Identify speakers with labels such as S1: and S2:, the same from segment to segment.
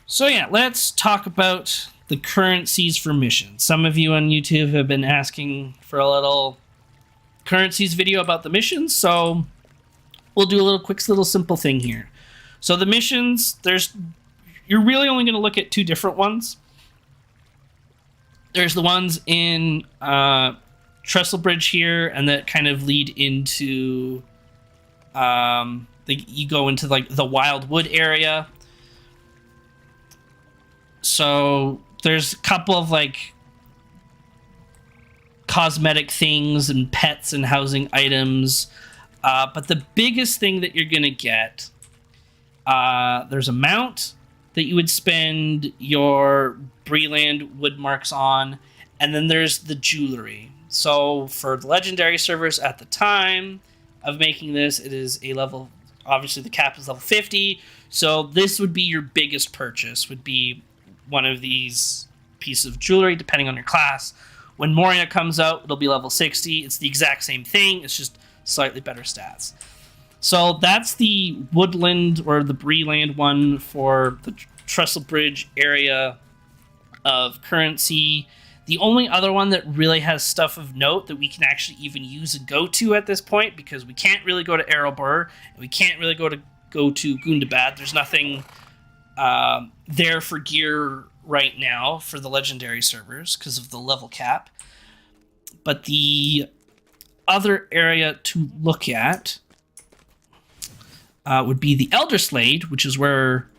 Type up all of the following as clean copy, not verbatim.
S1: So yeah, let's talk about the currencies for missions. Some of you on YouTube have been asking for a little currencies video about the missions, so we'll do a little simple thing here. So the missions, you're really only going to look at two different ones. There's the ones in Trestle Bridge here, and that kind of lead into you go into like the Wildwood area. So there's a couple of like cosmetic things and pets and housing items, but the biggest thing that you're gonna get, there's a mount that you would spend your Breland wood marks on, and then there's the jewelry. So for the legendary servers at the time of making this, it is a level, obviously the cap is level 50, so this would be your biggest purchase, would be one of these pieces of jewelry, depending on your class. When Moria comes out, it'll be level 60. It's the exact same thing, it's just slightly better stats. So that's the Woodland or the Breland one for the Trestle Bridge area of currency. The only other one that really has stuff of note that we can actually even use and go to at this point, because we can't really go to Erebor, and we can't really go to Gundabad. There's nothing there for gear right now for the legendary servers because of the level cap. But the other area to look at would be the Elder Slade, which is where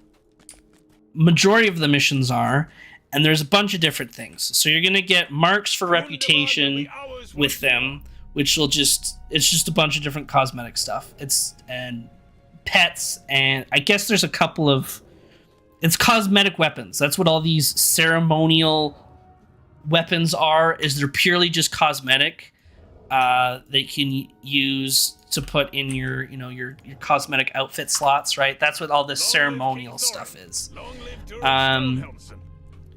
S1: majority of the missions are, and there's a bunch of different things. So you're gonna get marks for reputation with them, which will it's just a bunch of different cosmetic stuff. And pets, and I guess there's a couple of, it's cosmetic weapons. That's what all these ceremonial weapons are, is they're purely just cosmetic. They can use to put in your cosmetic outfit slots, right? That's what all this ceremonial stuff is.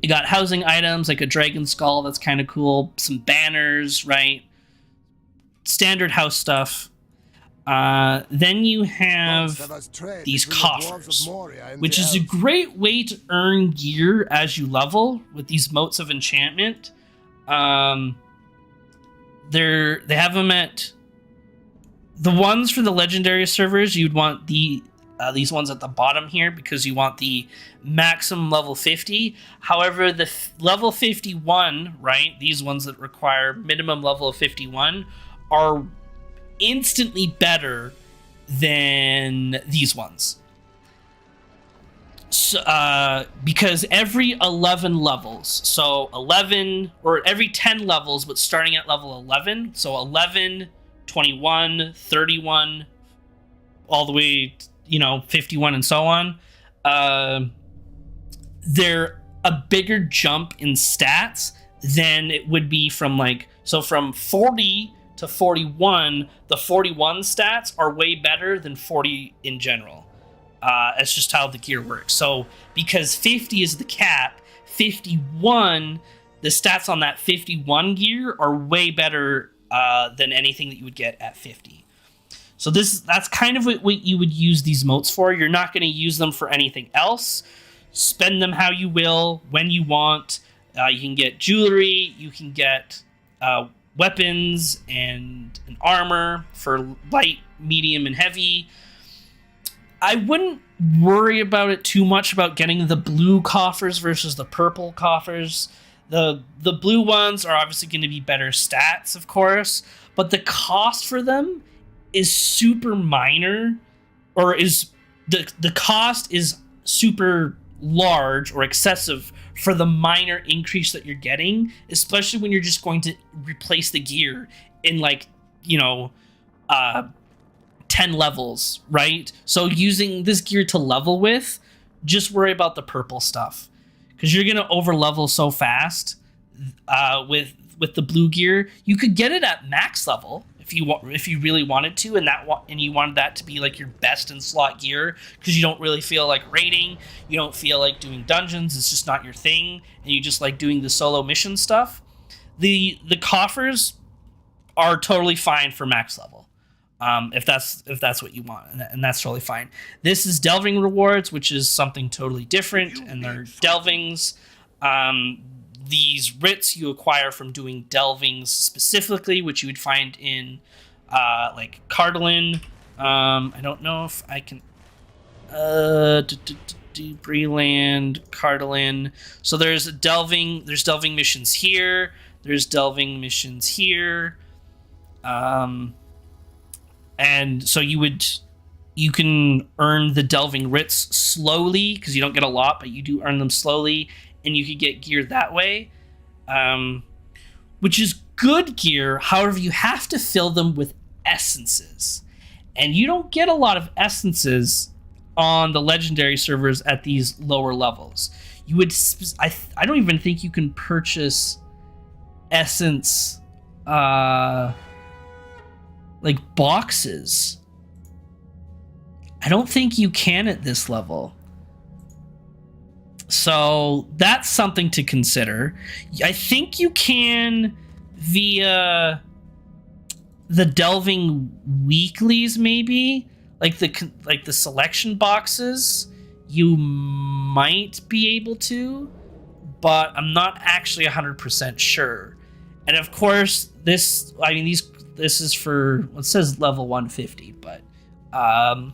S1: You got housing items like a dragon skull, that's kind of cool. Some banners, right? Standard house stuff. Then you have these coffers, which is a great way to earn gear as you level with these motes of enchantment. They have them at the ones for the legendary servers. You'd want these ones at the bottom here because you want the maximum level 50. However, the level 51, right? These ones that require minimum level of 51 are instantly better than these ones. So, because every 11 levels, so 11, or every 10 levels, but starting at level 11, so 11, 21, 31, all the way, 51 and so on, they're a bigger jump in stats than it would be from from 40 to 41, the 41 stats are way better than 40 in general. It's just how the gear works. So because 50 is the cap, 51, the stats on that 51 gear are way better than anything that you would get at 50. So that's kind of what you would use these motes for. You're not going to use them for anything else. Spend them how you will, when you want. You can get jewelry, you can get weapons and an armor for light, medium, and heavy. I wouldn't worry about it too much about getting the blue coffers versus the purple coffers. The blue ones are obviously going to be better stats, of course, but the cost for them is super minor, or is the cost is super large or excessive for the minor increase that you're getting, especially when you're just going to replace the gear in 10 levels, right? So using this gear to level with, just worry about the purple stuff, because you're gonna over level so fast with the blue gear. You could get it at max level if you really wanted to, and you wanted that to be like your best in slot gear, because you don't really feel like raiding, you don't feel like doing dungeons, it's just not your thing, and you just like doing the solo mission stuff. The coffers are totally fine for max level. if that's what you want, and that's totally fine. This is delving rewards, which is something totally different, and they're delvings. These writs you acquire from doing delvings specifically, which you would find in like Cardalin. I don't know if I can Breland, Cardalin. So there's delving missions here. There's delving missions here. And so you can earn the delving writs slowly because you don't get a lot, but you do earn them slowly, and you could get gear that way, which is good gear. However, you have to fill them with essences, and you don't get a lot of essences on the legendary servers at these lower levels. You would, I don't even think you can purchase essence, like boxes. I don't think you can at this level. So that's something to consider. I think you can via the delving weeklies, maybe like the selection boxes. You might be able to, but I'm not actually 100% sure. And of course, this is for, it says level 150, but I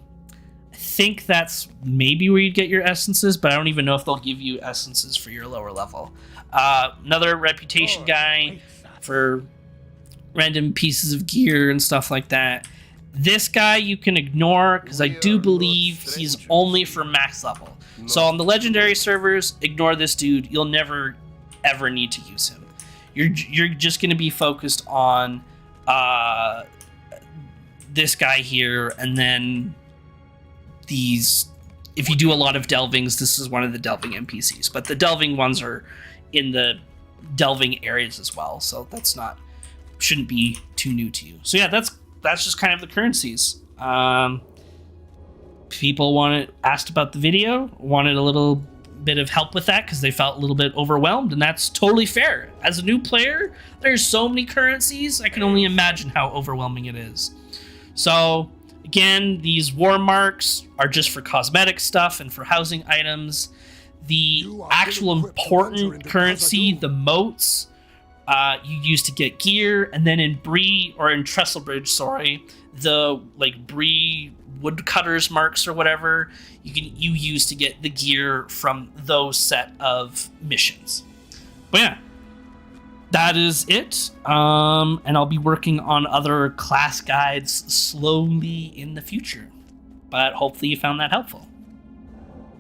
S1: think that's maybe where you'd get your essences, but I don't even know if they'll give you essences for your lower level. Another reputation guy for random pieces of gear and stuff like that. This guy you can ignore because I do believe he's only for max level. So on the legendary servers, ignore this dude. You'll never ever need to use him. You're just going to be focused on this guy here, and then these. If you do a lot of delvings, this is one of the delving NPCs. But the delving ones are in the delving areas as well, so shouldn't be too new to you. So yeah, that's just kind of the currencies. People asked about the video, wanted a little bit of help with that because they felt a little bit overwhelmed, and that's totally fair. As a new player, there's so many currencies, I can only imagine how overwhelming it is. So again, these war marks are just for cosmetic stuff and for housing items. The actual important currency, the motes, you use to get gear, and then in Trestlebridge, the Bree woodcutters marks or whatever, you use to get the gear from those set of missions. But yeah, that is it. And I'll be working on other class guides slowly in the future. But hopefully you found that helpful.